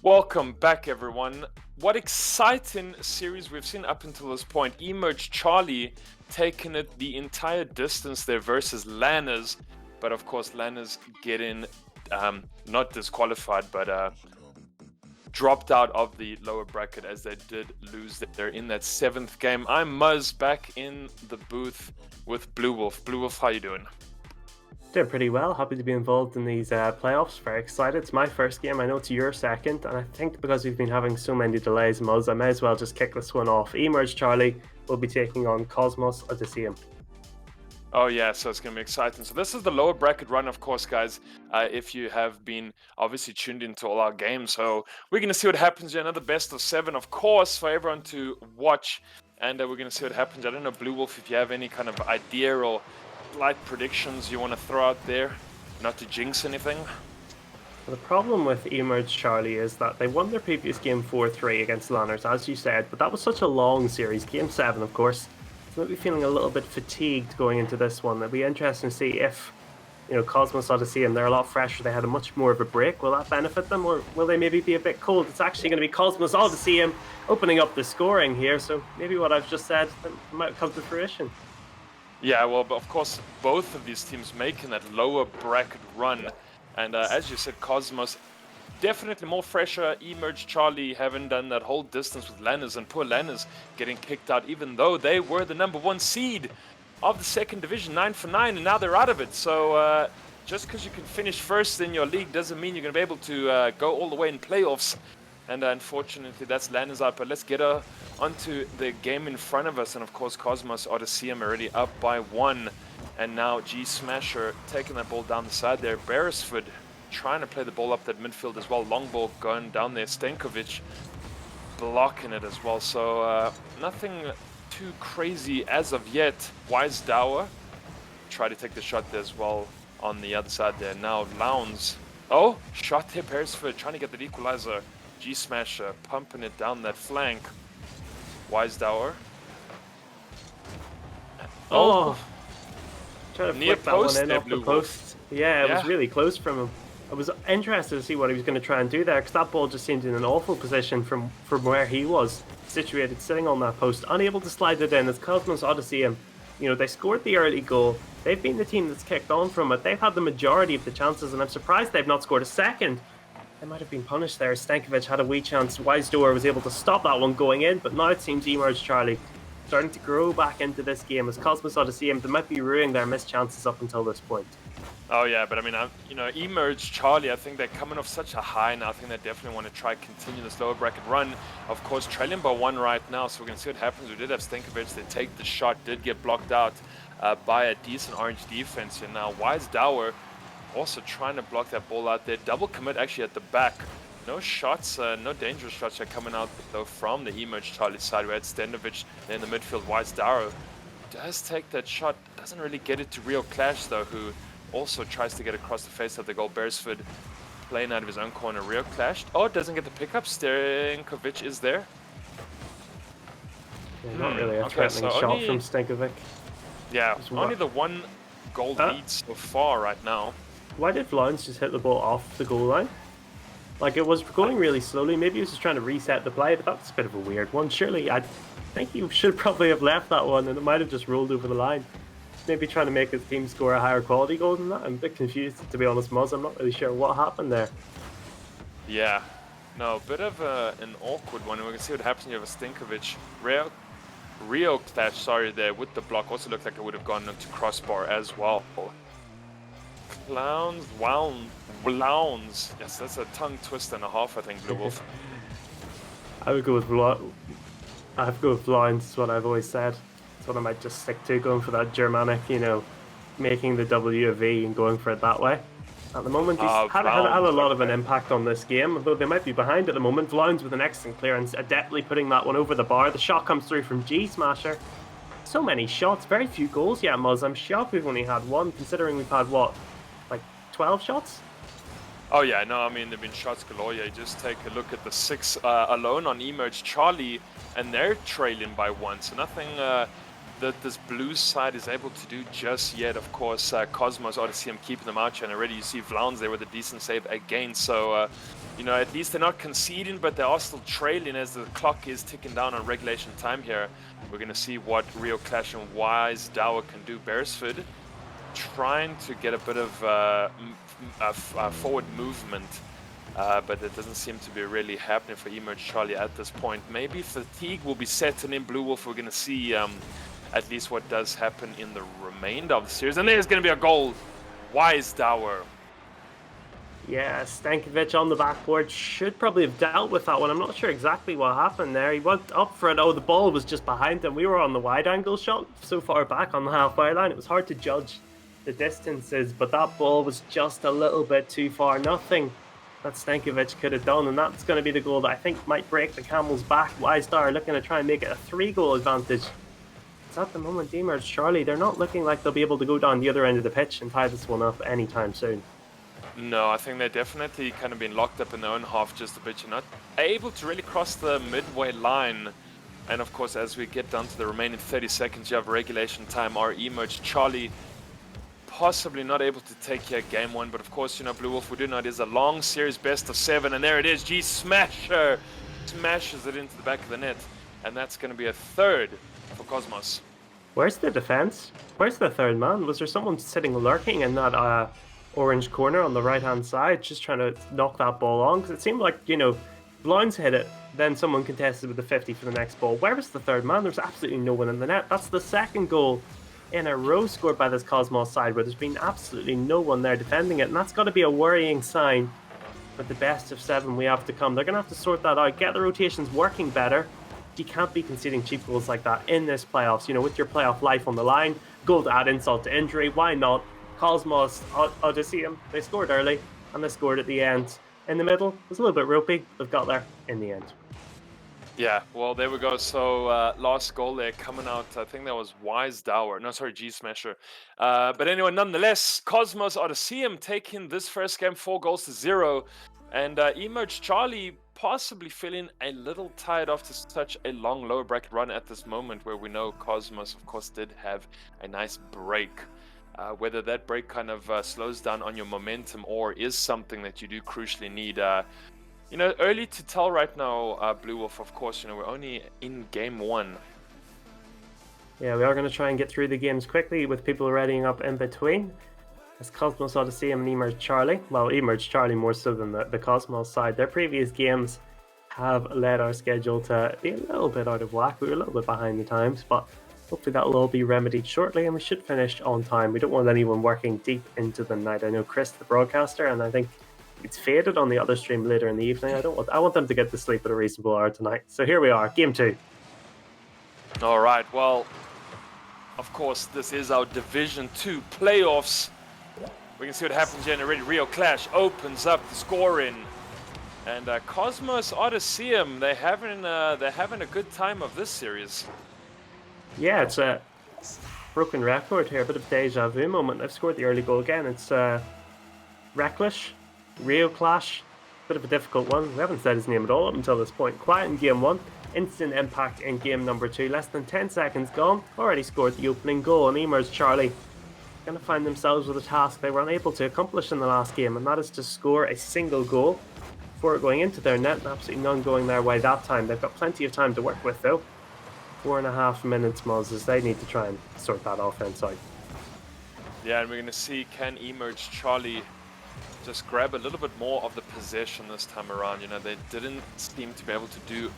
Welcome back, everyone. What exciting series we've seen up until this point. eMerge Charlie taking it the entire distance there versus Lanners. But of course, Lanners getting not disqualified, but dropped out of the lower bracket as they did lose there in that 7th game. I'm Muzz back in the booth with Blue Wolf. Blue Wolf, how you doing? Doing pretty well. Happy to be involved in these playoffs. Very excited. It's my first game. I know it's your second, and I think because we've been having so many delays, Muzz, I may as well just kick this one off. eMerge Charlie will be taking on Cosmoz Osysseum. Oh yeah, so it's going to be exciting. So this is the lower bracket run, of course, guys, if you have been obviously tuned into all our games. So we're going to see what happens here. Another best of 7, of course, for everyone to watch. And we're going to see what happens. I don't know, Blue Wolf, if you have any kind of idea or slight predictions you want to throw out there, not to jinx anything. The problem with eMerge Charlie is that they won their previous game 4-3 against Lanners, as you said, but that was such a long series. Game 7, of course. So maybe feeling a little bit fatigued going into this one. It'll be interesting to see if, Cosmos Osysseum, they're a lot fresher. They had a much more of a break. Will that benefit them, or will they maybe be a bit cold? It's actually going to be Cosmos Osysseum opening up the scoring here. So maybe what I've just said might come to fruition. Yeah, well, of course, both of these teams making that lower bracket run. And as you said, Cosmos definitely more fresher. eMerge Charlie haven't done that whole distance with Lanners, and poor Lanners getting kicked out, even though they were the #1 seed of the 2nd division, 9 for 9, and now they're out of it. So just because you can finish first in your league doesn't mean you're going to be able to go all the way in playoffs. And unfortunately, that's Lanners out. But let's get onto the game in front of us. And of course, Cosmos Osysseum already up by 1. And now G Smasher taking that ball down the side there. Beresford trying to play the ball up that midfield as well. Long ball going down there. Stankovic blocking it as well. So nothing too crazy as of yet. Wise Dower try to take the shot there as well on the other side there. Now Lowndes. Oh, shot there. Beresford trying to get the equalizer. G Smasher pumping it down that flank. Wise Dower. Oh. Trying to Near flick that one in there, off the Blue post. Yeah, it was really close from him. I was interested to see what he was going to try and do there, because that ball just seemed in an awful position from where he was situated, sitting on that post, unable to slide it in. As Cosmos Osysseum, they scored the early goal. They've been the team that's kicked on from it. They've had the majority of the chances, and I'm surprised they've not scored a second. They might have been punished there. Stankovic had a wee chance. Wisedoor was able to stop that one going in, but now it seems eMerge Charlie starting to grow back into this game. As Cosmos Osysseum, they might be ruining their missed chances up until this point. Oh yeah, but I mean, eMerge Charlie, I think they're coming off such a high now. I think they definitely want to try continue this lower bracket run. Of course, trailing by 1 right now, so we're going to see what happens. We did have Stankovic. They take the shot, did get blocked out by a decent orange defense here. Now, Wise Dower also trying to block that ball out there. Double commit actually at the back. No shots, no dangerous shots are coming out though from the eMerge Charlie side. We had Stanovic in the midfield. Wise Dower does take that shot. Doesn't really get it to Real Clash though, who also tries to get across the face of the goal. Beresford playing out of his own corner. Real Clash. Oh, doesn't get the pickup. Stankovic is there. Yeah, not really a threatening shot from Stankovic. Yeah, only the 1 goal lead so far right now. Why did Lowndes just hit the ball off the goal line? Like, it was going really slowly. Maybe he was just trying to reset the play, but that's a bit of a weird one. Surely, I think he should probably have left that one, and it might have just rolled over the line. Maybe trying to make his team score a higher quality goal than that. I'm a bit confused, to be honest, Muzz. I'm not really sure what happened there. Yeah, no, a bit of an awkward one. We can see what happens. You have a Stankovic. Rio Clash, sorry, there with the block. Also looked like it would have gone into crossbar as well. Lowndes. Yes, that's a tongue twist and a half, I think, Blue Wolf. I would go with Lowndes, is what I've always said. That's what I might just stick to, going for that Germanic, making the W a V and going for it that way. At the moment, he's had a lot of an impact on this game, although they might be behind at the moment. Lowndes with an excellent clearance, adeptly putting that one over the bar. The shot comes through from G Smasher. So many shots, very few goals yet, Muzz. I'm shocked we've only had 1, considering we've had, what, like 12 shots? Oh yeah, no, I mean, there have been shots galore. Yeah, just take a look at the 6 alone on eMerge Charlie, and they're trailing by 1, so nothing that this blue side is able to do just yet. Of course, Cosmoz, Osysseum keeping them out, and already you see Vlauns there with a decent save again. So, you know, at least they're not conceding, but they are still trailing as the clock is ticking down on regulation time here. We're going to see what Real Clash and Wise Dower can do. Beresford trying to get a bit of forward movement, but it doesn't seem to be really happening for eMerge Charlie at this point. Maybe fatigue will be setting in Blue Wolf. We're going to see at least what does happen in the remainder of the series. And there's going to be a goal. Wise Dower. Yeah, Stankovic on the backboard should probably have dealt with that one. I'm not sure exactly what happened there. He went up for it. Oh, the ball was just behind him. We were on the wide angle shot so far back on the halfway line. It was hard to judge the distances, but that ball was just a little bit too far. Nothing that Stankovic could have done, and that's going to be the goal that I think might break the camel's back. Wise Dower looking to try and make it a 3-goal advantage. It's at the moment, eMerge Charlie, they're not looking like they'll be able to go down the other end of the pitch and tie this one up anytime soon. No, I think they're definitely kind of been locked up in their own half just a bit. You're not able to really cross the midway line. And of course, as we get down to the remaining 30 seconds, you have regulation time. Our eMerge Charlie possibly not able to take here game one. But of course, you know, Blue Wolf, we do know it is a long series, best of 7. And there it is, G Smasher smashes it into the back of the net. And that's going to be a 3rd for Cosmoz. Where's the defense? Where's the 3rd man? Was there someone sitting lurking in that orange corner on the right-hand side, just trying to knock that ball on? Because it seemed like, you know, Blind hit it, then someone contested with the 50 for the next ball. Where was the 3rd man? There's absolutely no one in the net. That's the 2nd goal in a row scored by this Cosmos side, where there's been absolutely no one there defending it, and that's got to be a worrying sign with the best of 7 we have to come. They're going to have to sort that out, get the rotations working better. You can't be conceding cheap goals like that in this playoffs, you know, with your playoff life on the line. Goal to add insult to injury, why not? Cosmos, Osysseum, they scored early and they scored at the end. In the middle, it was a little bit ropey, they've got there in the end. Yeah, well, there we go. So last goal there coming out, I think that was Wise Dower. No, sorry, G Smasher. But anyway, nonetheless, Cosmoz Osysseum taking this first game 4-0. And eMerge Charlie possibly feeling a little tired after such a long lower bracket run at this moment, where we know Cosmos, of course, did have a nice break. Whether that break kind of slows down on your momentum or is something that you do crucially need. You know, early to tell right now, Blue Wolf, of course, you know, we're only in game 1. Yeah, we are going to try and get through the games quickly with people readying up in between. As Cosmos Osysseum and eMerge Charlie, well, eMerge Charlie more so than the Cosmos side, their previous games have led our schedule to be a little bit out of whack. We were a little bit behind the times, but hopefully that will all be remedied shortly and we should finish on time. We don't want anyone working deep into the night. I know Chris, the broadcaster, and I think it's faded on the other stream later in the evening. I want them to get to sleep at a reasonable hour tonight. So here we are, game 2. All right, well, of course, this is our Division 2 playoffs. We can see what happens here in a really Real Clash. Opens up the scoring. And Cosmos Osysseum, they're having a good time of this series. Yeah, it's a broken record here, a bit of deja vu moment. They've scored the early goal again. It's Reckless, Real Clash, bit of a difficult one. We haven't said his name at all up until this point. Quiet in game 1, instant impact in game number 2. Less than 10 seconds gone, already scored the opening goal. And eMerge Charlie going to find themselves with a task they were unable to accomplish in the last game, and that is to score a single goal before it going into their net, and absolutely none going their way that time. They've got plenty of time to work with though. 4.5 minutes, Moses. They need to try and sort that offense out. Yeah, and we're going to see, can eMerge Charlie just grab a little bit more of the possession this time around. You know, they didn't seem to be able to do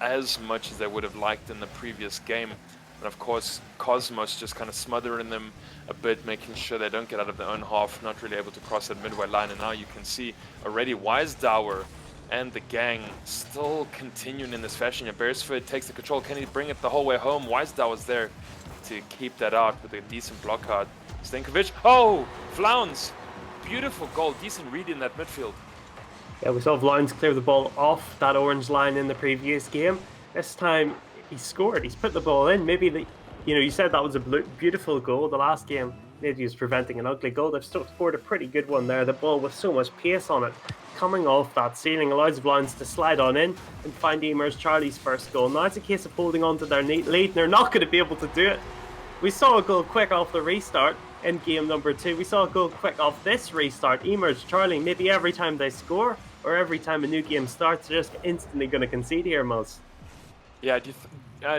as much as they would have liked in the previous game. And of course, Cosmos just kind of smothering them a bit, making sure they don't get out of their own half, not really able to cross that midway line. And now you can see already Wise Dower and the gang still continuing in this fashion. Yeah, Beresford takes the control. Can he bring it the whole way home? Wise Dower's there to keep that out with a decent block out. Stankovic. Oh, Vlauns. Beautiful goal. Decent read in that midfield. Yeah, we saw Vlauns clear the ball off that orange line in the previous game. This time he scored. He's put the ball in. Maybe you said that was a beautiful goal. The last game, maybe he was preventing an ugly goal. They've still scored a pretty good one there. The ball with so much pace on it, coming off that ceiling, allows Vlauns to slide on in and find eMerge Charlie's first goal. Now it's a case of holding on to their lead, and they're not going to be able to do it We saw it go quick off the restart in game number 2. We saw it go quick off this restart. eMerge, Charlie, maybe every time they score or every time a new game starts, they're just instantly going to concede here, Moz. Yeah, do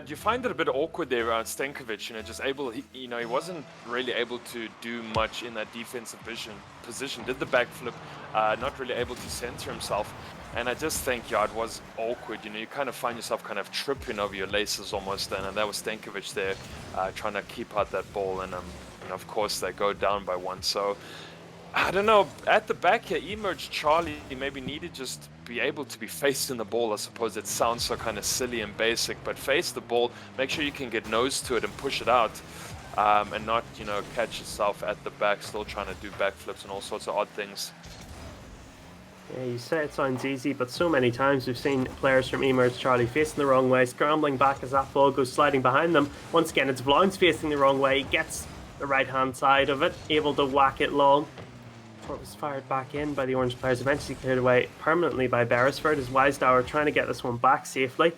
you find it a bit awkward there around Stankovic? Just able, he wasn't really able to do much in that defensive position. Did the backflip, not really able to center himself. And I just think, it was awkward. You kind of find yourself kind of tripping over your laces almost, and that was Stankovic there trying to keep out that ball. And of course, they go down by 1. So I don't know. At the back here, eMerge Charlie maybe needed just be able to be facing the ball. I suppose it sounds so kind of silly and basic, but face the ball, make sure you can get nose to it and push it out, and not, catch yourself at the back still trying to do backflips and all sorts of odd things. Yeah, you say it sounds easy, but so many times we've seen players from eMerge Charlie facing the wrong way, scrambling back as that ball goes sliding behind them. Once again, it's Vloun's facing the wrong way. He gets the right-hand side of it, able to whack it long. Before it was fired back in by the orange players, eventually cleared away permanently by Beresford as Weisdauer trying to get this one back safely.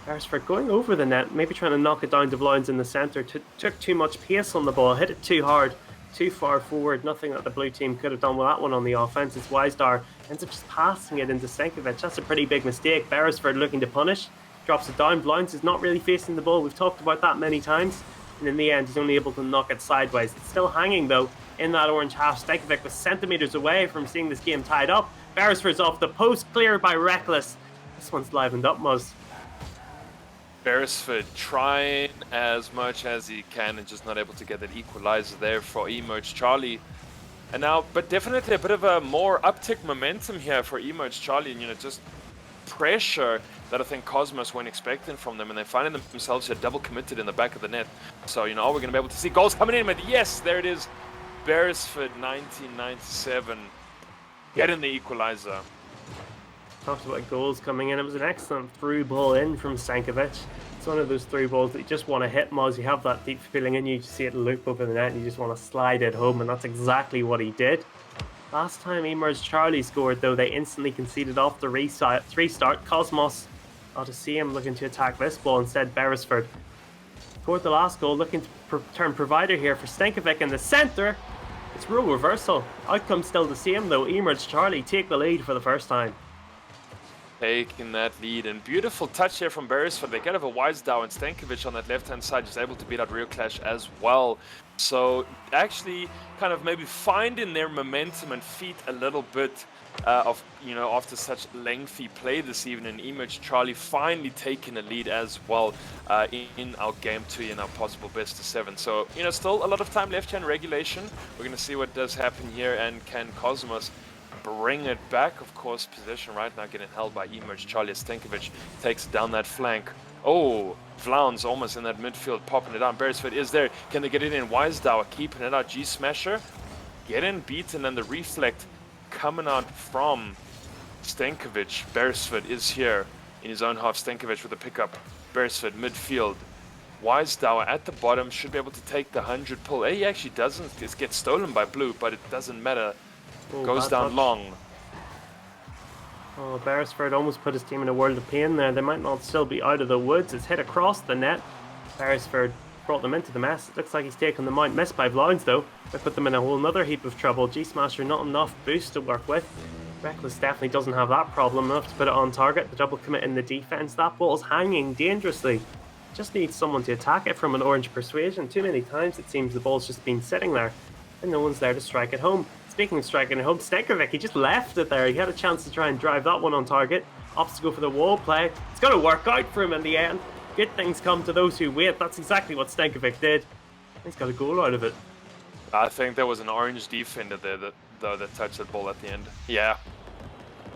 Beresford going over the net, maybe trying to knock it down to Vloun's in the centre. Took too much pace on the ball, hit it too hard, too far forward. Nothing that the blue team could have done with that one on the offense. As Weisdauer ends up just passing it into Stankovic. That's a pretty big mistake. Beresford looking to punish, drops it down. Vloun's is not really facing the ball. We've talked about that many times. And in the end, he's only able to knock it sideways. It's still hanging though in that orange half. Stankovic was centimetres away from seeing this game tied up. Beresford's off the post, cleared by Reckless. This one's livened up, Moz. Beresford trying as much as he can and just not able to get that equalizer there for eMerge Charlie. And now, but definitely a bit of a more uptick momentum here for eMerge Charlie, and just pressure that I think Cosmoz weren't expecting from them, and they're finding themselves here double committed in the back of the net. So, are we going to be able to see goals coming in? But yes, there it is. Beresford 1997 getting the equalizer. Talked about goals coming in. It was an excellent through ball in from Stankovic. It's one of those through balls that you just want to hit, Moz. You have that deep feeling in you, you see it loop over the net, and you just want to slide it home, and that's exactly what he did. Last time eMerge Charlie scored, though, they instantly conceded off the restart. Cosmoz, Osysseum looking to attack this ball. Instead, Beresford scored the last goal, looking to turn provider here for Stankovic in the centre. It's rule reversal. Outcome still the same, though. eMerge Charlie take the lead for the first time. Taking that lead, and beautiful touch here from Beresford. They get over Weisdauer and Stankovic on that left-hand side, just able to beat out Real Clash as well. So actually kind of maybe finding their momentum and feet a little bit after such lengthy play this evening. eMerge Charlie finally taking a lead as well in our game 2 in our possible best of 7. So still a lot of time left here in regulation. We're going to see what does happen here, and can Cosmoz bring it back? Of course, possession right now getting held by eMerge Charlie. Stankovic takes down that flank. Oh, Vloun's almost in that midfield, popping it down. Beresford is there. Can they get it in? Weisdauer keeping it out. G-Smasher getting beaten, and the reflect coming out from Stankovic. Beresford is here in his own half. Stankovic with a pickup. Beresford midfield. Weisdauer at the bottom should be able to take the 100 pull. He actually doesn't. It gets stolen by blue, but it doesn't matter. Goes down touch. Long. Oh, Beresford almost put his team in a world of pain there. They might not still be out of the woods. It's hit across the net. Beresford brought them into the mess. It looks like he's taken them out. Missed by Vloun's though. They put them in a whole nother heap of trouble. G-Smasher not enough boost to work with. Reckless definitely doesn't have that problem. Enough to put it on target. The double commit in the defense. That ball's hanging dangerously. Just needs someone to attack it from an orange persuasion. Too many times it seems the ball's just been sitting there, and no one's there to strike it home. Speaking of striking it home, Stankovic, he just left it there. He had a chance to try and drive that one on target. Opts to go for the wall play. It's going to work out for him in the end. Good things come to those who wait. That's exactly what Stankovic did. He's got a goal out of it. I think there was an orange defender there that touched that ball at the end. Yeah.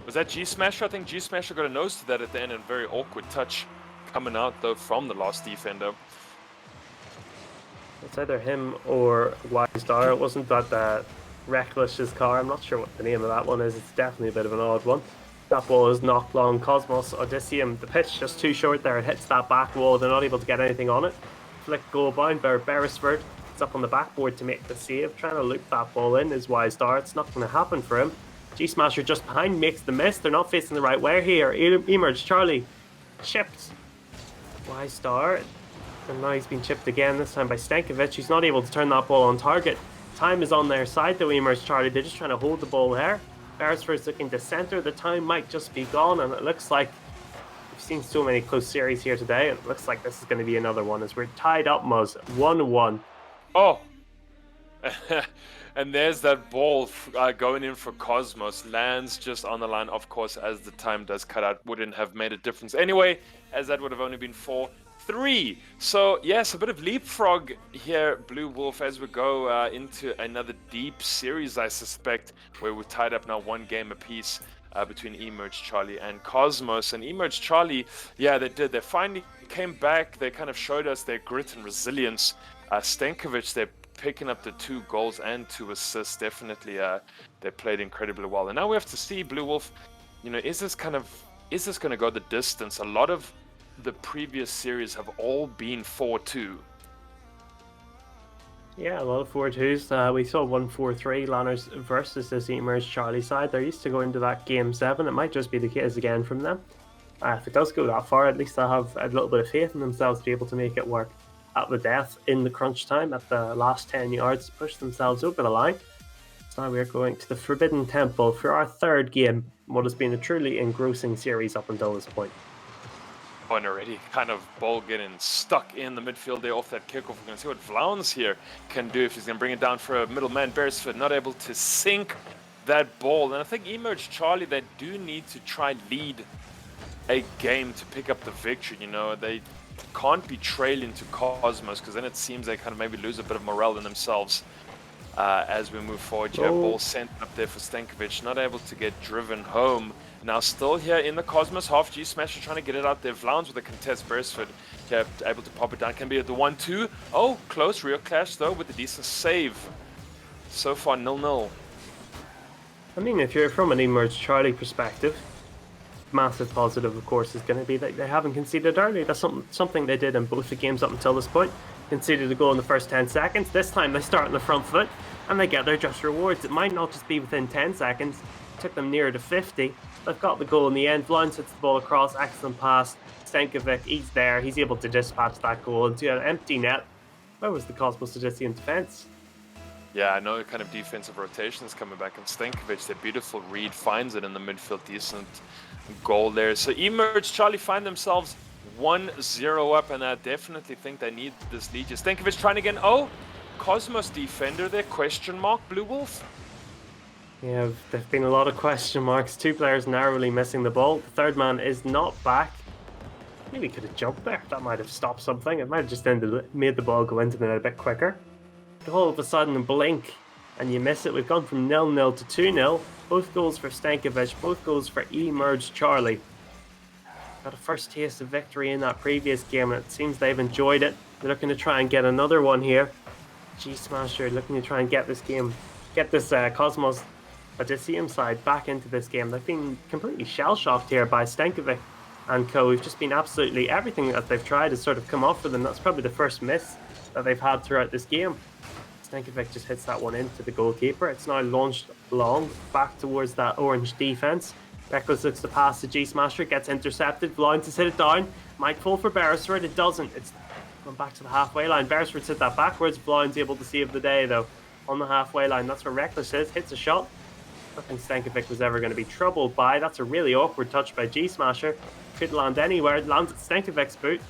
Was that G-Smasher? I think G-Smasher got a nose to that at the end, and very awkward touch coming out though from the last defender. It's either him or Weisdauer. It wasn't that Reckless's car. I'm not sure what the name of that one is. It's definitely a bit of an odd one. That ball is knocked long. Cosmoz, Osysseum, the pitch just too short there. It hits that back wall. They're not able to get anything on it. Flick goal bound by Beresford. It's up on the backboard to make the save. Trying to loop that ball in is Weisdauer. It's not going to happen for him. G-Smasher just behind makes the miss. They're not facing the right way here. eMerge Charlie chipped. Weisdauer And now he's been chipped again, this time by Stankovic. He's not able to turn that ball on target. Time is on their side though, eMerge Charlie. They're just trying to hold the ball there. Beresford's looking to center. The time might just be gone, and it looks like we've seen so many close series here today. It looks like this is going to be another one as we're tied up, Muzz. 1-1. Oh! And there's that ball going in for Cosmoz. Lands just on the line, of course, as the time does cut out. Wouldn't have made a difference anyway, as that would have only been 4-3. So, yes, a bit of leapfrog here, Blue Wolf, as we go into another deep series, I suspect, where we're tied up now 1 game apiece between eMerge Charlie and Cosmoz. And eMerge Charlie, yeah, they did. They finally came back. They kind of showed us their grit and resilience. Stankovic, they're picking up the 2 goals and 2 assists. Definitely, they played incredibly well. And now we have to see, Blue Wolf, you know, is this going to go the distance? A lot of the previous series have all been 4-2. Yeah, a lot of 4-2s. We saw 1-4-3 Lanners versus this eMerge Charlie side. They're used to go into that game 7. It might just be the case again from them. If it does go that far, at least they'll have a little bit of faith in themselves to be able to make it work at the death in the crunch time at the last 10 yards to push themselves over the line. So now we're going to the Forbidden Temple for our 3rd game, what has been a truly engrossing series up until this point. And already kind of ball getting stuck in the midfield there off that kickoff. We're going to see what Vlauns here can do if he's going to bring it down for a middleman. Beresford not able to sink that ball. And I think eMerge Charlie, they do need to try lead a game to pick up the victory. You know, they can't be trailing to Cosmoz, because then it seems they kind of maybe lose a bit of morale in themselves as we move forward. You have ball sent up there for Stankovic, not able to get driven home. Now still here in the Cosmoz half, G-Smasher trying to get it out there. Vlauns with a contest. Beresford able to pop it down. Can be at the 1-2. Oh, close. Real clash though with a decent save. So far 0-0. I mean, if you're from an eMerge Charlie perspective, massive positive, of course, is going to be that they haven't conceded early. That's something they did in both the games up until this point. Conceded a goal in the first 10 seconds. This time they start on the front foot and they get their just rewards. It might not just be within 10 seconds. It took them nearer to 50. They've got the goal in the end. Vlauns hits the ball across. Excellent pass. Stankovic, he's there. He's able to dispatch that goal into an empty net. Where was the Cosmoz Osysseum defense? Yeah, I know kind of defensive rotations coming back, and Stankovic, their beautiful read, finds it in the midfield. Decent goal there. So eMerge Charlie find themselves 1-0 up, and I definitely think they need this lead. Stankovic trying again. Oh, Cosmoz defender there, question mark, Blue Wolf. Yeah, there've been a lot of question marks. 2 players narrowly missing the ball. The 3rd man is not back. Maybe could have jumped there. That might have stopped something. It might have just made the ball go into the net a bit quicker. But all of a sudden, blink, and you miss it. We've gone from 0-0 to 2-0. Both goals for Stankovic, both goals for eMerge Charlie. Got a first taste of victory in that previous game, and it seems they've enjoyed it. They're looking to try and get another one here. G-Smasher looking to try and get this game, get this Cosmoz Osysseum side back into this game. They've been completely shell-shocked here by Stankovic and co. We've just been absolutely everything that they've tried has sort of come off for them. That's probably the first miss that they've had throughout this game. Stankovic just hits that one into the goalkeeper. It's now launched long back towards that orange defense. Reckless looks to pass to G-Smasher, gets intercepted. Vlauns has hit it down. Might fall for Beresford. It doesn't. It's gone back to the halfway line. Beresford's hit that backwards. Vlauns able to save the day though on the halfway line. That's where Reckless is. Hits a shot. Nothing Stankovic was ever going to be troubled by. That's a really awkward touch by G-Smasher. Could land anywhere. It lands at Stankovic's boot.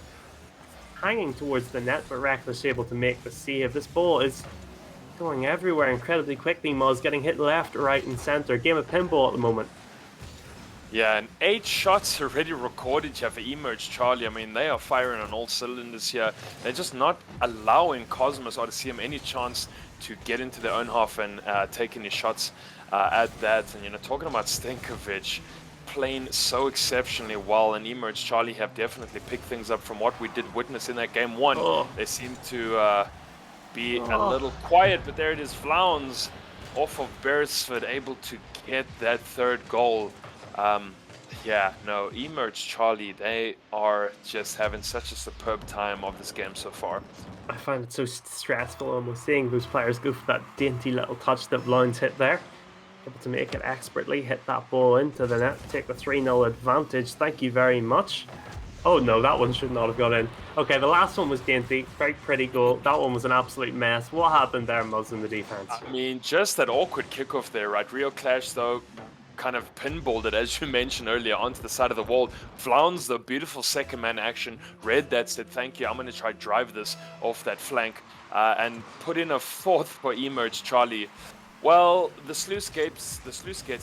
Hanging towards the net, but Reckless able to make the save. This ball is going everywhere incredibly quickly. Muzz getting hit left, right and centre. Game of pinball at the moment. Yeah, and 8 shots already recorded here for eMerge Charlie. I mean, they are firing on all cylinders here. They're just not allowing Cosmoz Osysseum any chance to get into their own half and take any shots at that. And, you know, talking about Stankovic playing so exceptionally well, and eMerge Charlie have definitely picked things up from what we did witness in that game 1. They seem to be a little quiet, but there it is. Vlauns off of Beresford able to get that 3rd goal. Yeah, no, eMerge Charlie, they are just having such a superb time of this game so far. I find it so stressful almost seeing those players go for that dainty little touch that Vlauns hit there. Able to make it expertly, hit that ball into the net, take the 3-0 advantage. Thank you very much. Oh no, that one should not have gone in. Okay, the last one was dainty, very pretty goal. That one was an absolute mess. What happened there, Muzz, in the defense? I mean, just that awkward kickoff there, right? Real Clash, though, kind of pinballed it, as you mentioned earlier, onto the side of the wall. Vlauns, the beautiful second man action, read that, said, thank you, I'm going to try drive this off that flank, and put in a fourth for eMerge Charlie. Well, the sluice gates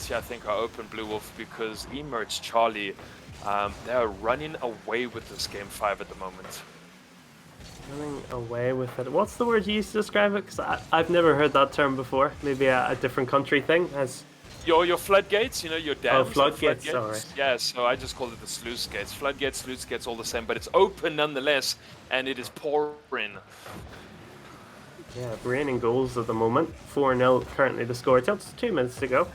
here, I think, are open, Blue Wolf, because eMerge Charlie, they are running away with this game 5 at the moment. Running away with it. What's the word you used to describe it? Because I've never heard that term before. Maybe a different country thing. As your floodgates, you know, your dams. Oh, floodgates, sorry. Yeah, so I just call it the sluice gates. Floodgates, sluice gates, all the same, but it's open nonetheless, and it is pouring. Yeah, raining goals at the moment. 4-0 currently the score. Just 2 minutes to go.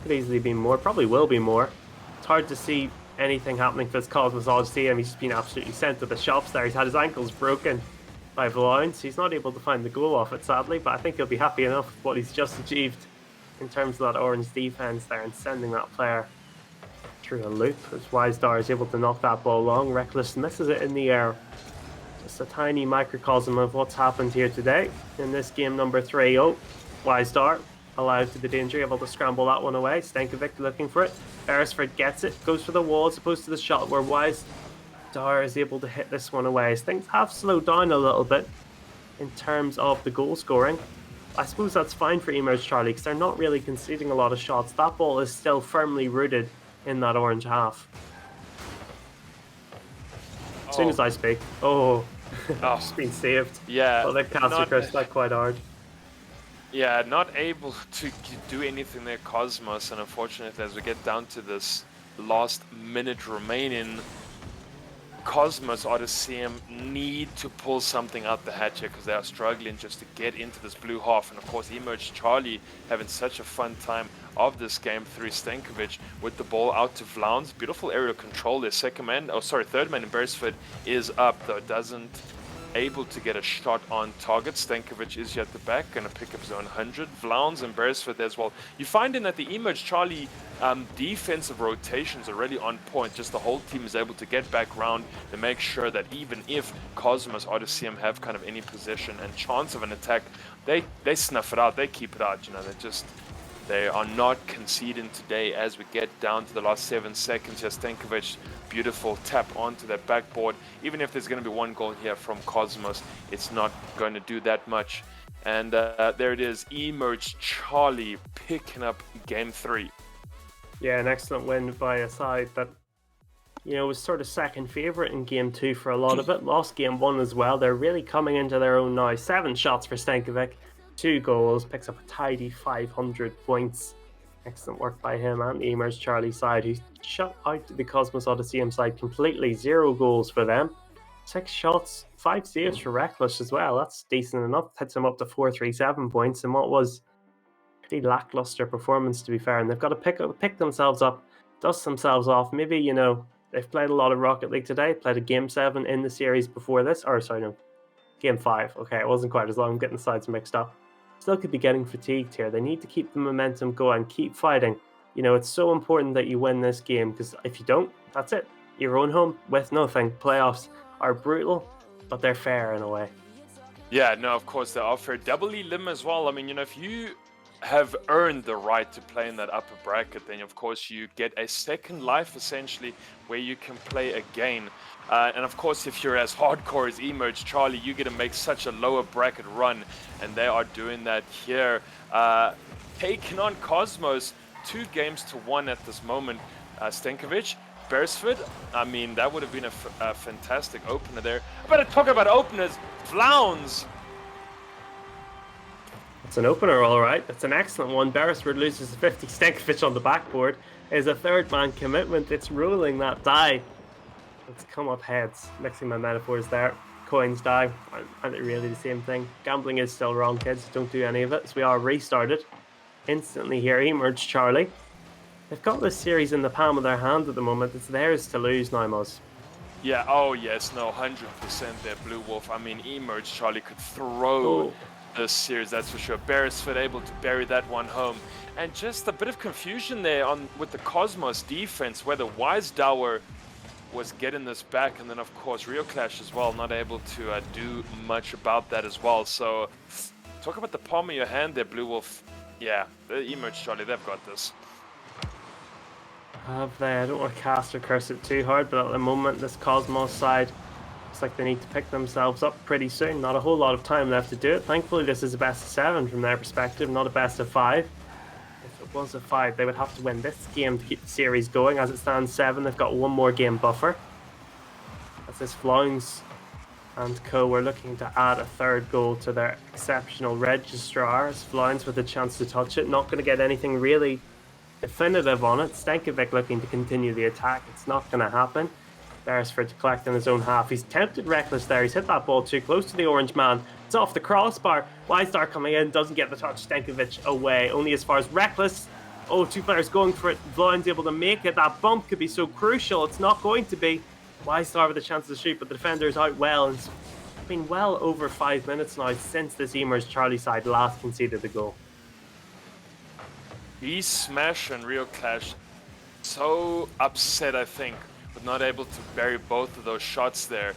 Could easily be more. Probably will be more. It's hard to see anything happening for this Cosmoz Osysseum. He's been absolutely sent to the shops there. He's had his ankles broken by Vlauns. He's not able to find the goal off it, sadly, but I think he'll be happy enough with what he's just achieved in terms of that orange defense there and sending that player through a loop as Wisdar is able to knock that ball long. Reckless misses it in the air. Just a tiny microcosm of what's happened here today in this game number 3. Oh, Wisdar allowed to the danger, able to scramble that one away. Stankovic looking for it. Beresford gets it, goes for the wall as opposed to the shot where Wisdar is able to hit this one away. As things have slowed down a little bit in terms of the goal scoring. I suppose that's fine for eMerge Charlie because they're not really conceding a lot of shots. That ball is still firmly rooted in that orange half. As soon as I speak, just been saved. Yeah. Well, that caster crushed that quite hard. Yeah, not able to do anything there, Cosmoz, and unfortunately, as we get down to this last minute remaining, Cosmoz Osysseum need to pull something out the hatch here because they are struggling just to get into this blue half. And of course, eMerge Charlie having such a fun time of this game through Stankovic with the ball out to Vlauns. Beautiful aerial control there. Third man in Beresford is up, though doesn't able to get a shot on target. Stankovic is here at the back, going to pick up zone 100. Vlauns and Beresford as well. You find in that the eMerge Charlie defensive rotations are really on point. Just the whole team is able to get back round to make sure that even if Cosmoz Osysseum have kind of any possession and chance of an attack, they snuff it out, they keep it out. You know, they are not conceding today as we get down to the last 7 seconds. Here, Stankovic, beautiful tap onto that backboard. Even if there's going to be one goal here from Cosmoz, it's not going to do that much. And there it is, eMerge Charlie picking up game 3. Yeah, an excellent win by a side that, you know, was sort of second favourite in game 2 for a lot of it. Lost game 1 as well. They're really coming into their own now. 7 shots for Stankovic, 2 goals, picks up a tidy 500 points. Excellent work by him and the eMerge Charlie side, who shut out the Cosmoz Osysseum side completely. 0 goals for them. 6 shots, 5 saves for Reckless as well. That's decent enough. Hits him up to 437 points in what was a pretty lackluster performance, to be fair. And they've got to pick themselves up, dust themselves off. Maybe, you know, they've played a lot of Rocket League today, played a game 7 in the series before this. Or, sorry, no, game 5. Okay, it wasn't quite as long. I'm getting the sides mixed up. Still could be getting fatigued here. They need to keep the momentum going, keep fighting. You know, it's so important that you win this game, because if you don't, that's it. You're going home with nothing. Playoffs are brutal, but they're fair in a way. Yeah, no, of course they are fair. Double limb as well. I mean, you know, if you have earned the right to play in that upper bracket, then of course you get a second life essentially where you can play again. And of course, if you're as hardcore as eMerge Charlie, you get to make such a lower bracket run, and they are doing that here. Taking on Cosmoz, 2-1 at this moment. Stankovic, Beresford, I mean, that would have been a fantastic opener there. But talk about openers, Vlauns. It's an opener, all right. It's an excellent one. Beresford loses 50. Stankovic on the backboard is a third-man commitment. It's rolling that die. It's come up heads. Mixing my metaphors there. Coins die. Aren't they really the same thing? Gambling is still wrong, kids. Don't do any of it. So we are restarted instantly here. eMerge Charlie. They've got this series in the palm of their hand at the moment. It's theirs to lose now, Moz. Yeah, oh yes, no, 100% there, Blue Wolf. I mean, eMerge Charlie could throw this series, that's for sure. Beresford able to bury that one home. And just a bit of confusion there with the Cosmoz defense, whether Wisdar was getting this back, and then of course Rio Clash as well, not able to do much about that as well. So talk about the palm of your hand there, Blue Wolf. Yeah, the eMerge Charlie, they've got this. Have they? I don't want to cast or curse it too hard, but at the moment this Cosmoz side looks like they need to pick themselves up pretty soon. Not a whole lot of time left to do it. Thankfully this is a best of 7 from their perspective, not a best of 5. If it was a 5, they would have to win this game to keep the series going. As it stands 7, they've got one more game buffer. As this Flowns and co are looking to add a third goal to their exceptional registrar. As Flowns with a chance to touch it, not going to get anything really definitive on it. Stankovic looking to continue the attack. It's not going to happen. Beresford to collect in his own half. He's tempted reckless there. He's hit that ball too close to the orange man. It's off the crossbar. Wistar coming in, doesn't get the touch. Stankovic away. Only as far as reckless. Oh, two players going for it. Vloin's able to make it. That bump could be so crucial. It's not going to be. Wistar with a chance to shoot, but the defender is out well. It's been well over 5 minutes now since this eMerge Charlie side last conceded the goal. Smash and Rio Clash so upset, I think, with not able to bury both of those shots there.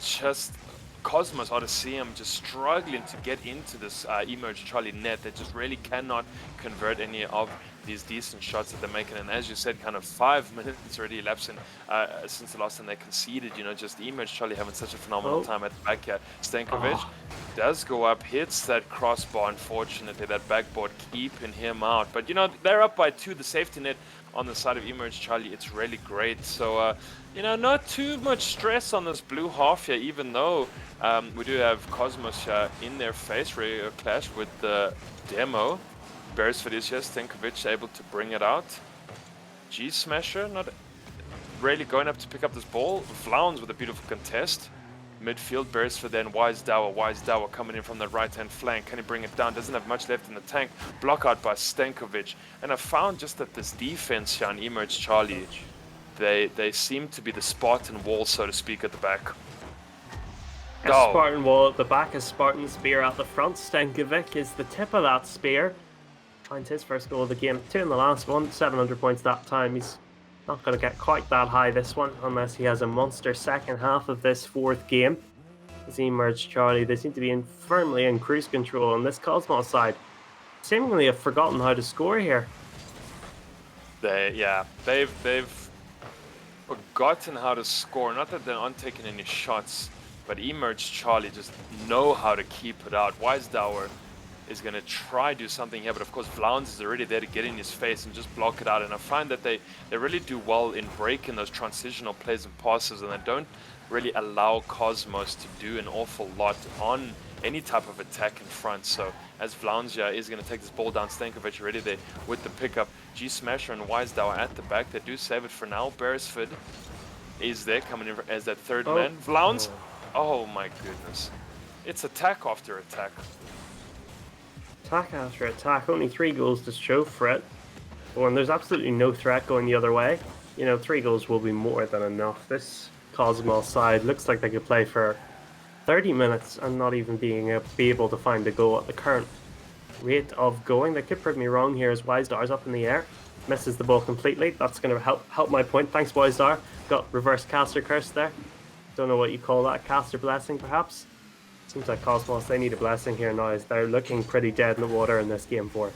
Just Cosmoz, Osysseum just struggling to get into this eMerge Charlie net. They just really cannot convert any of these decent shots that they're making. And as you said, kind of 5 minutes already elapsing since the last time they conceded. You know, just eMerge Charlie having such a phenomenal time at the back here. Stankovic does go up, hits that crossbar. Unfortunately, that backboard keeping him out. But, you know, they're up by 2. The safety net on the side of eMerge Charlie, it's really great. So, you know, not too much stress on this blue half here, even though we do have Cosmoz in their face. Rio Clash with the demo. Beresford is here, Stankovic able to bring it out. G-Smasher not really going up to pick up this ball. Vlauns with a beautiful contest. Midfield, Beresford then Wisedower coming in from the right-hand flank. Can he bring it down? Doesn't have much left in the tank. Block out by Stankovic. And I found just that this defense here on eMerge Charlie, they seem to be the Spartan wall, so to speak, at the back. A Spartan wall at the back, a Spartan spear at the front. Stankovic is the tip of that spear. Finds his first goal of the game. 2 in the last one, 700 points that time. He's not going to get quite that high this one unless he has a monster second half of this 4th game. As eMerge Charlie, they seem to be firmly in cruise control on this Cosmoz side. Seemingly have forgotten how to score here. They've forgotten how to score. Not that they're not taking any shots, but eMerge Charlie just know how to keep it out. Wisedower is going to try do something here, but of course Vlauns is already there to get in his face and just block it out. And I find that they really do well in breaking those transitional plays and passes, and they don't really allow Cosmoz to do an awful lot on any type of attack in front. So as Vlauns is going to take this ball down, Stankovic already there with the pickup. G-Smasher and Wisedower at the back. They do save it for now. Beresford is there coming in as that third man. Vlauns, oh my goodness. It's attack after attack. Attack after attack, only 3 goals to show for it. And there's absolutely no threat going the other way. You know, 3 goals will be more than enough. This Cosmoz side looks like they could play for 30 minutes and not even be able to find a goal at the current rate of going. They could prove me wrong here as Wisedar's up in the air. Misses the ball completely. That's going to help my point. Thanks, Wisdar. Got reverse caster curse there. Don't know what you call that. Caster blessing, perhaps? Seems like Cosmoz, they need a blessing here now, as they're looking pretty dead in the water in this game 4.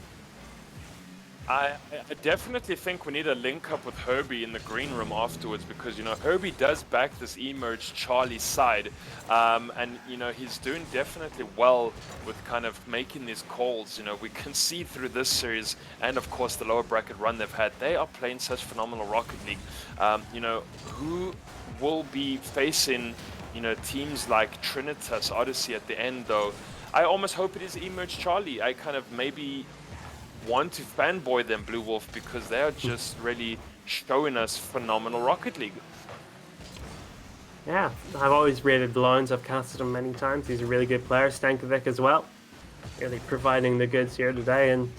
I definitely think we need a link up with Herbie in the green room afterwards, because, you know, Herbie does back this eMerge Charlie side, and, you know, he's doing definitely well with kind of making these calls. You know, we can see through this series and, of course, the lower bracket run they've had. They are playing such phenomenal Rocket League. You know, who will be facing, you know, teams like Trinitas, Odyssey at the end, though? I almost hope it is eMerge Charlie. I kind of maybe want to fanboy them, Blue Wolf, because they are just really showing us phenomenal Rocket League. Yeah, I've always rated Vlauns. I've casted him many times. He's a really good player. Stankovic as well. Really providing the goods here today. And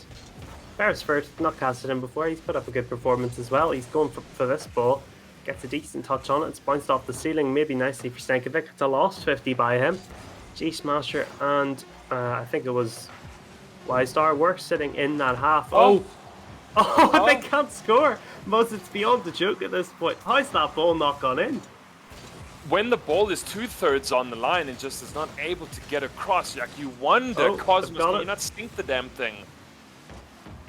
Beresford, not casted him before. He's put up a good performance as well. He's going for this ball. Gets a decent touch on it. It's bounced off the ceiling, maybe nicely for Stankovic. It's a lost 50 by him. G-Smasher and I think it was Wistar were sitting in that half. Oh! Oh, they can't score. Most it's beyond the joke at this point. How's that ball not gone in? When the ball is 2/3 on the line and just is not able to get across, like you wonder, Cosmoz, can you not sink the damn thing?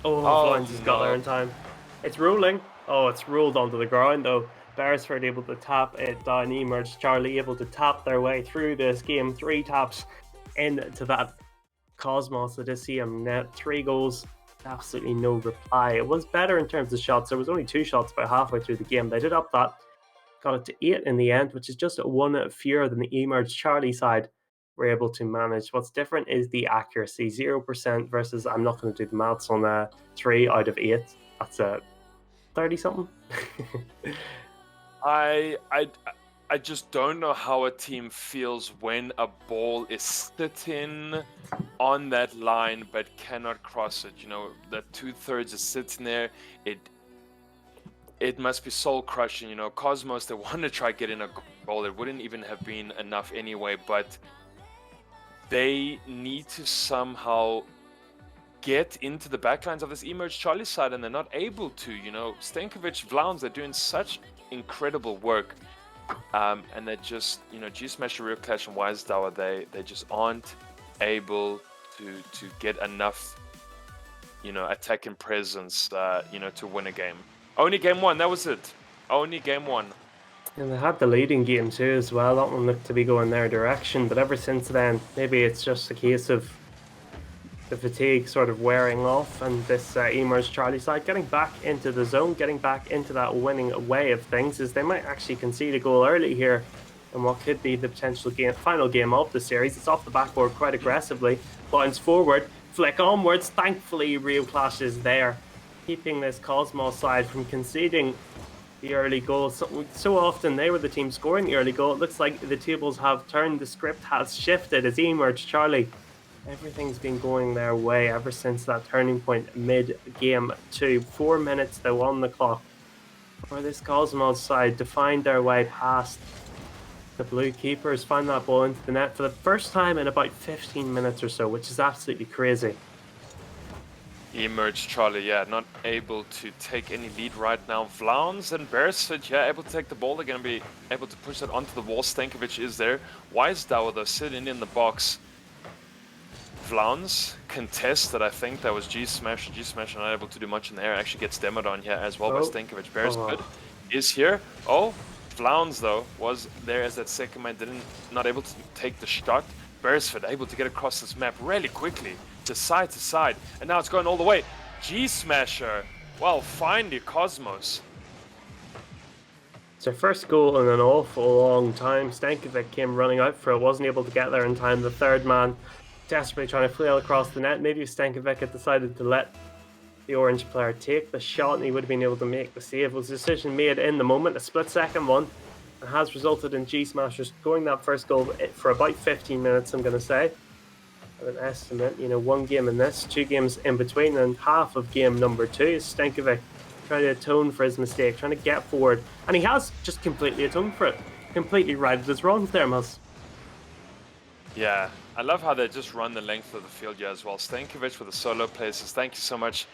Oh, Vloins has got there in time. It's rolling. Oh, it's rolled onto the ground though. Beresford able to tap it down. eMerge Charlie able to tap their way through this game. 3 taps into that Cosmoz Osysseum net. 3 goals. Absolutely no reply. It was better in terms of shots. There was only 2 shots about halfway through the game. They did up that. Got it to 8 in the end, which is just 1 fewer than the eMerge Charlie side were able to manage. What's different is the accuracy. 0% versus, I'm not going to do the maths on 3 out of 8. That's 30 something. I just don't know how a team feels when a ball is sitting on that line but cannot cross it. You know, that 2/3 is sitting there. It must be soul crushing. You know, Cosmoz, they want to try get in a goal. It wouldn't even have been enough anyway, but they need to somehow get into the backlines of this eMerge Charlie side, and they're not able to. You know, Stankovic, Vlauns, they're doing such incredible work. And they're just, you know, G-Smasher, Real Clash, and Wisedower, they just aren't able to get enough, you know, attacking presence, you know, to win a game. Only game 1, that was it. Only game 1. And they had the leading game too as well. That one looked to be going their direction, but ever since then, maybe it's just a case of the fatigue sort of wearing off, and this eMerge Charlie side getting back into the zone, getting back into that winning way of things, is they might actually concede a goal early here in what could be the potential final game of the series. It's off the backboard quite aggressively, bounce forward, flick onwards. Thankfully, Real Clash is there, keeping this Cosmoz side from conceding the early goal. So often they were the team scoring the early goal. It looks like the tables have turned, the script has shifted as eMerge Charlie, everything's been going their way ever since that turning point mid-game 2. 4 minutes though on the clock for this Cosmoz side to find their way past the blue keepers, find that ball into the net for the first time in about 15 minutes or so, which is absolutely crazy. eMerge Charlie, yeah, not able to take any lead right now. Vlauns and Beresford, yeah, able to take the ball. They're going to be able to push that onto the wall. Stankovic is there. Wisedower, though, sitting in the box. Vlauns contested, I think that was G-Smash. G-Smash not able to do much in the air. Actually gets demoed on here as well by Stankovic. Beresford is here. Oh, Vlauns, though, was there as that second man, not able to take the shot. Beresford able to get across this map really quickly, to side, and now it's going all the way. G-Smasher, well, finally, Cosmoz. It's their first goal in an awful long time. Stankovic came running out for it, wasn't able to get there in time. The third man desperately trying to flail across the net. Maybe if Stankovic had decided to let the orange player take the shot and he would have been able to make the save. It was a decision made in the moment, a split-second one, and has resulted in G-Smasher scoring that first goal for about 15 minutes, I'm going to say. At an estimate, you know, 1 game in this, 2 games in between, and half of game number 2 is Stankovic trying to atone for his mistake, trying to get forward, and he has just completely atoned for it. Completely righted his wrongs there, Muzz. Yeah, I love how they just run the length of the field here as well. Stankovic with the solo places, thank you so much.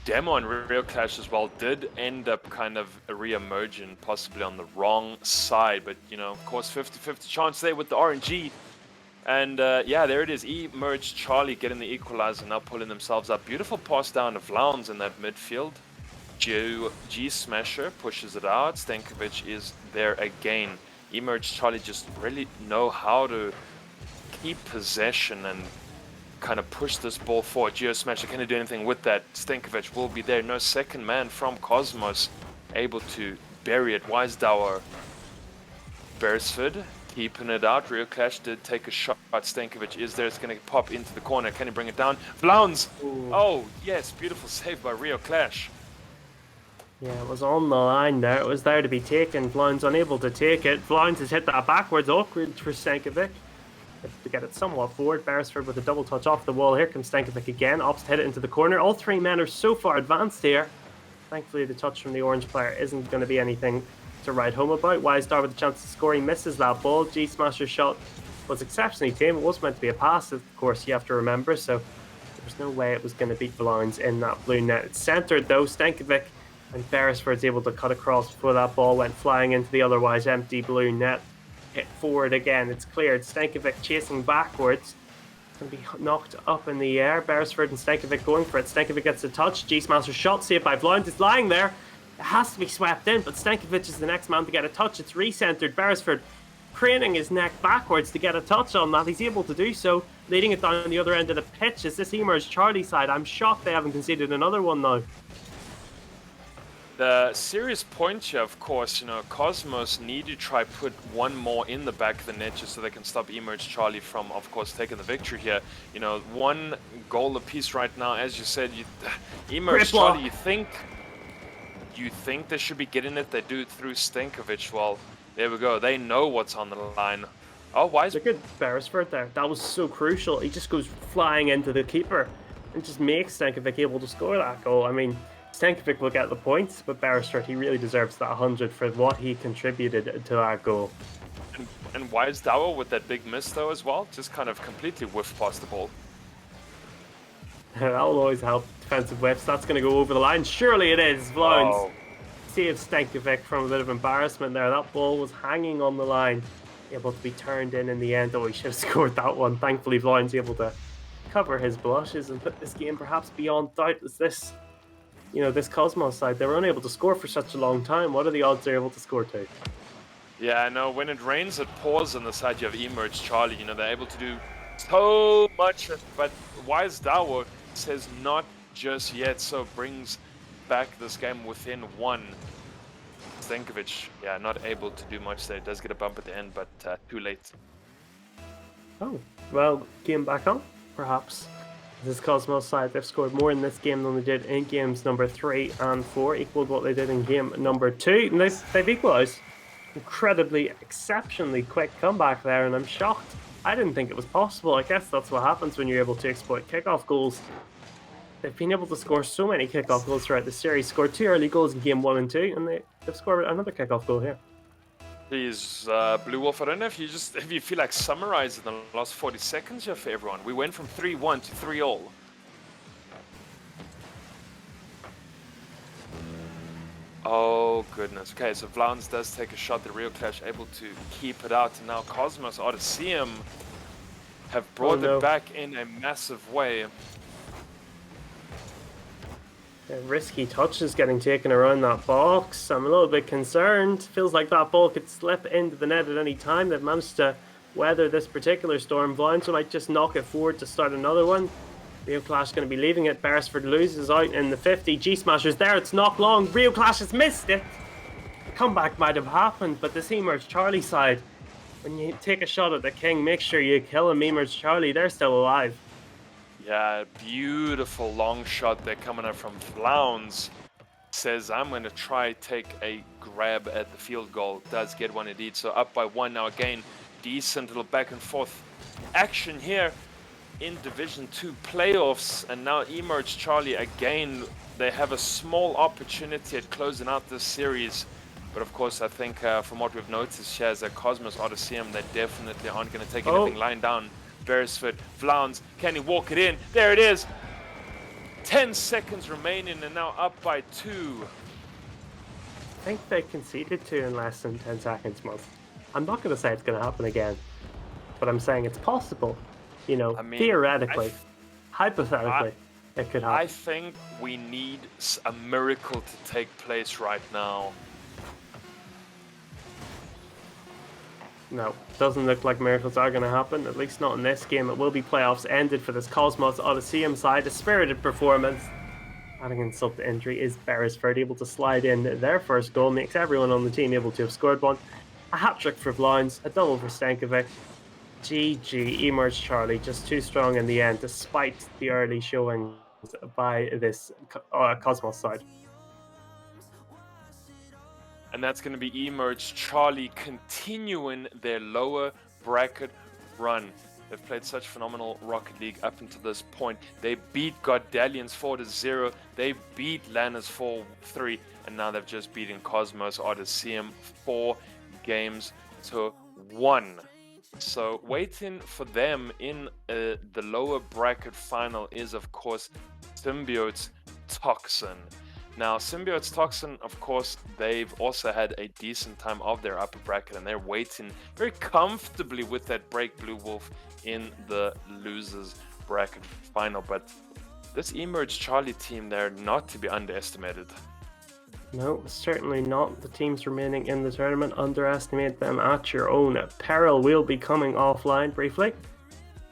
Demo and Real Clash as well did end up kind of re-emerging, possibly on the wrong side, but, you know, of course, 50-50 chance there with the RNG. And yeah, there it is. eMerge Charlie getting the equalizer, now pulling themselves up. Beautiful pass down to Vlauns in that midfield. G-Smasher pushes it out. Stankovic is there again. eMerge Charlie just really know how to keep possession and kind of push this ball forward. G-Smasher can't do anything with that. Stankovic will be there. No second man from Cosmoz able to bury it. Wisedower, Beresford keeping it out. Real Clash did take a shot. Stankovic is there. It's going to pop into the corner. Can he bring it down? Vlauns! Oh, yes. Beautiful save by Real Clash. Yeah, it was on the line there. It was there to be taken. Vlauns unable to take it. Vlauns has hit that backwards. Awkward for Stankovic. To get it somewhat forward. Beresford with a double touch off the wall. Here comes Stankovic again. Opts to hit it into the corner. All 3 men are so far advanced here. Thankfully, the touch from the orange player isn't going to be anything to write home about. Wisedower with a chance of scoring, misses that ball. G-Smasher's shot was exceptionally tame. It was meant to be a pass, of course, you have to remember, so the There's no way it was going to beat Valorans in that blue net. It's centered though. Stankovic and Beresford's able to cut across before that ball went flying into the otherwise empty blue net. Hit forward again. It's cleared. Stankovic chasing backwards. Going to be knocked up in the air. Beresford and Stankovic going for it. Stankovic gets a touch. G-Smasher's shot saved by Blind. It's lying there. It has to be swept in, but Stankovic is the next man to get a touch. It's recentered. Beresford craning his neck backwards to get a touch on that. He's able to do so, leading it down the other end of the pitch. Is this eMerge Charlie side? I'm shocked they haven't conceded another one now. The serious point here, of course, you know, Cosmoz need to try put one more in the back of the net just so they can stop eMerge Charlie from, of course, taking the victory here. You know, one goal apiece right now, as you said, eMerge Charlie, you think they should be getting it, they do it through Stankovic. Well, there we go, they know what's on the line. Oh, why is... Look at Beresford there, that was so crucial. He just goes flying into the keeper and just makes Stankovic able to score that goal. I mean, Stankovic will get the points, but Beresford, he really deserves that 100 for what he contributed to that goal. And why is Dower with that big miss though as well? Just kind of completely whiffed past the ball. That will always help. Defensive whiffs, that's going to go over the line. Surely it is. Vlones saves Stankovic from a bit of embarrassment there. That ball was hanging on the line, able to be turned in the end. Oh, he should have scored that one. Thankfully, Vlones able to cover his blushes and put this game perhaps beyond doubt. As this, you know, this Cosmoz side, they were unable to score for such a long time. What are the odds they're able to score to? Yeah, I know. When it rains, it pours on the side. You have eMerge Charlie. You know, they're able to do so much, but Wise Dower says not just yet, so brings back this game within one. Stankovic, yeah, not able to do much there. Does get a bump at the end, but too late. Oh, well, game back on, perhaps. This Cosmos side, they've scored more in this game than they did in games number 3 and 4, equal to what they did in game number 2. And they've equalised. Incredibly, exceptionally quick comeback there, and I'm shocked. I didn't think it was possible. I guess that's what happens when you're able to exploit kickoff goals. They've been able to score so many kickoff goals throughout the series. Scored 2 early goals in game 1 and 2, and they've scored another kickoff goal here. Please, Blue Wolf, I don't know if you feel like summarizing the last 40 seconds here for everyone. We went from 3-1 to 3-all. Oh goodness. Okay, so Vlans does take a shot. The Real Clash able to keep it out, and now Cosmoz, Osysseum have brought it back in a massive way. Risky touches getting taken around that box. I'm a little bit concerned. Feels like that ball could slip into the net at any time. They've managed to weather this particular storm. Vlones might just knock it forward to start another one. Real Clash going to be leaving it. Beresford loses out in the 50. G-Smasher's there. It's not long. Real Clash has missed it. The comeback might have happened, but this eMerge Charlie side, when you take a shot at the king, make sure you kill him. eMerge Charlie, they're still alive. Yeah, beautiful long shot there coming up from Vlauns. Says, I'm going to try take a grab at the field goal. Does get one indeed. So up by 1 now again. Decent little back and forth action here in Division 2 playoffs. And now eMerge Charlie again. They have a small opportunity at closing out this series. But of course, I think from what we've noticed here as a Cosmoz Osysseum, they definitely aren't going to take anything lying down. Beresford, Vlauns, can he walk it in? There it is! 10 seconds remaining and now up by 2. I think they conceded 2 in less than 10 seconds, Muzz. I'm not going to say it's going to happen again, but I'm saying it's possible. You know, I mean, theoretically, hypothetically, it could happen. I think we need a miracle to take place right now. No, doesn't look like miracles are going to happen, at least not in this game. It will be playoffs ended for this Cosmoz Osysseum side. A spirited performance. Adding insult to injury is Beresford, able to slide in their first goal, makes everyone on the team able to have scored one. A hat-trick for Vlauns, a double for Stankovic. GG, eMerge Charlie, just too strong in the end, despite the early showings by this Cosmoz side. And that's going to be eMerge Charlie continuing their lower bracket run. They've played such phenomenal Rocket League up until this point. They beat Goddalians 4-0. They beat Lanners 4-3. And now they've just beaten Cosmoz Osysseum 4 games to 1. So waiting for them in the lower bracket final is, of course, Symbiote's Toxin. Now, Symbiote's Toxin, of course, they've also had a decent time of their upper bracket, and they're waiting very comfortably with that Break Blue Wolf in the losers bracket final. But this eMerge Charlie team, they're not to be underestimated. No, certainly not. The teams remaining in the tournament, underestimate them at your own peril. We'll be coming offline briefly.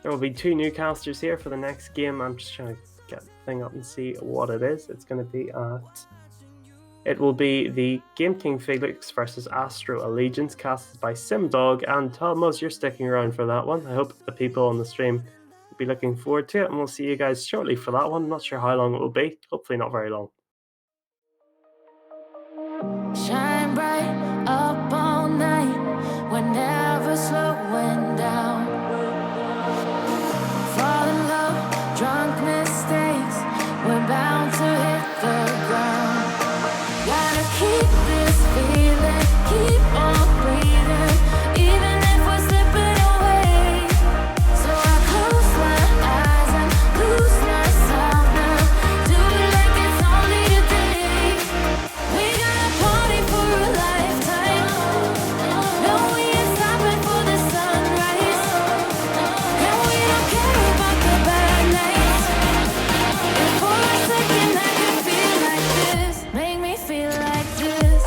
There will be 2 new casters here for the next game. I'm just trying to get the thing up and see what it is. It's going to be at... It will be the Game King Felix versus Astro Allegiance, casted by Simdog and Cosmoz. You're sticking around for that one. I hope the people on the stream will be looking forward to it, and we'll see you guys shortly for that one. I'm not sure how long it will be. Hopefully not very long. Shine bright up all night, we're never slowing down. Fall in love, drunk mistakes, we're bound to hit the ground. Gotta keep this feeling, keep on breathing, even if we're slipping away. So I close my eyes and lose myself now, do it like it's only today. We got a party for a lifetime, no we ain't stopping for the sunrise, and we don't care about the bad nights. If for a second I can feel like this, make me feel like this.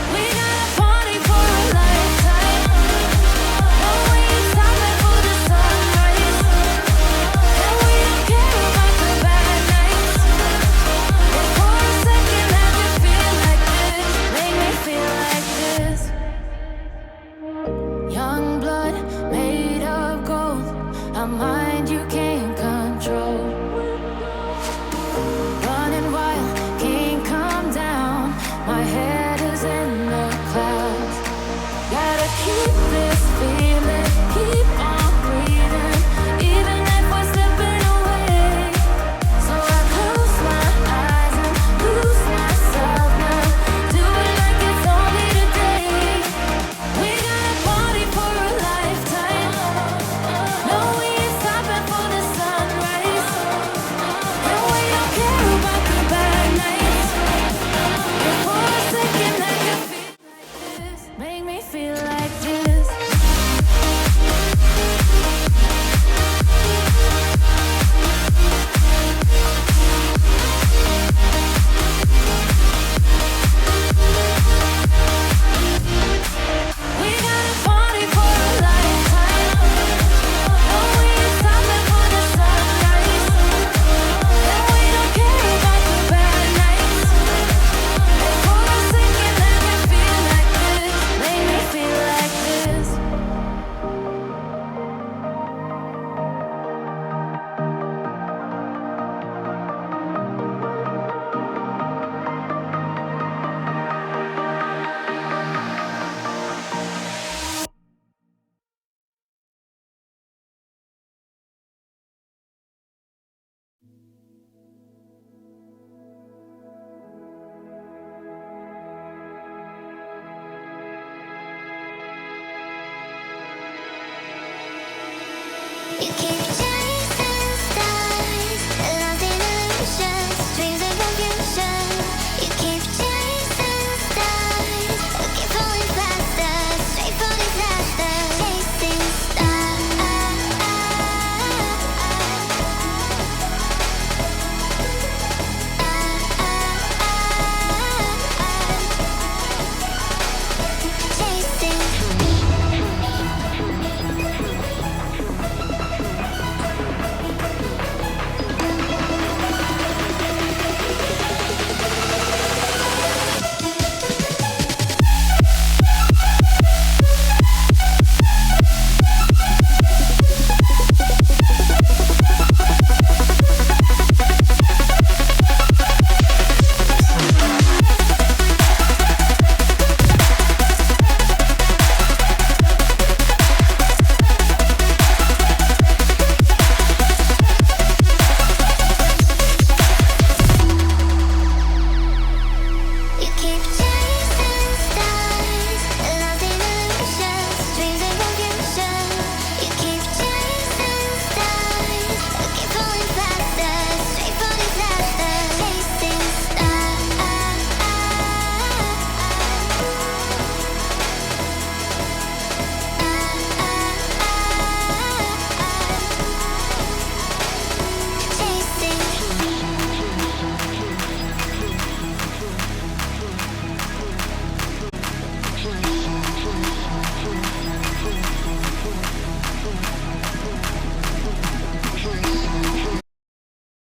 We got a party for a lifetime, no we ain't stopping for the sunrise, and we don't care about the bad nights. If for a second I can feel like this, make me feel like this. Young blood made of gold, a mind you can't control. Running wild, can't come down, my head is in the clouds. Gotta keep this feeling, keep on breathing, even if we're slipping away. So I close my eyes and lose myself now, do it like it's only today. We got a party for a lifetime, no we ain't stopping for the sunrise, and we don't care about the bad nights. If for a second I can feel like this, make me feel like this. We got a party for a lifetime, no we ain't stopping for the sunrise, and we don't care about the bad nights. If for a second I can feel like this, make me feel like this. You keep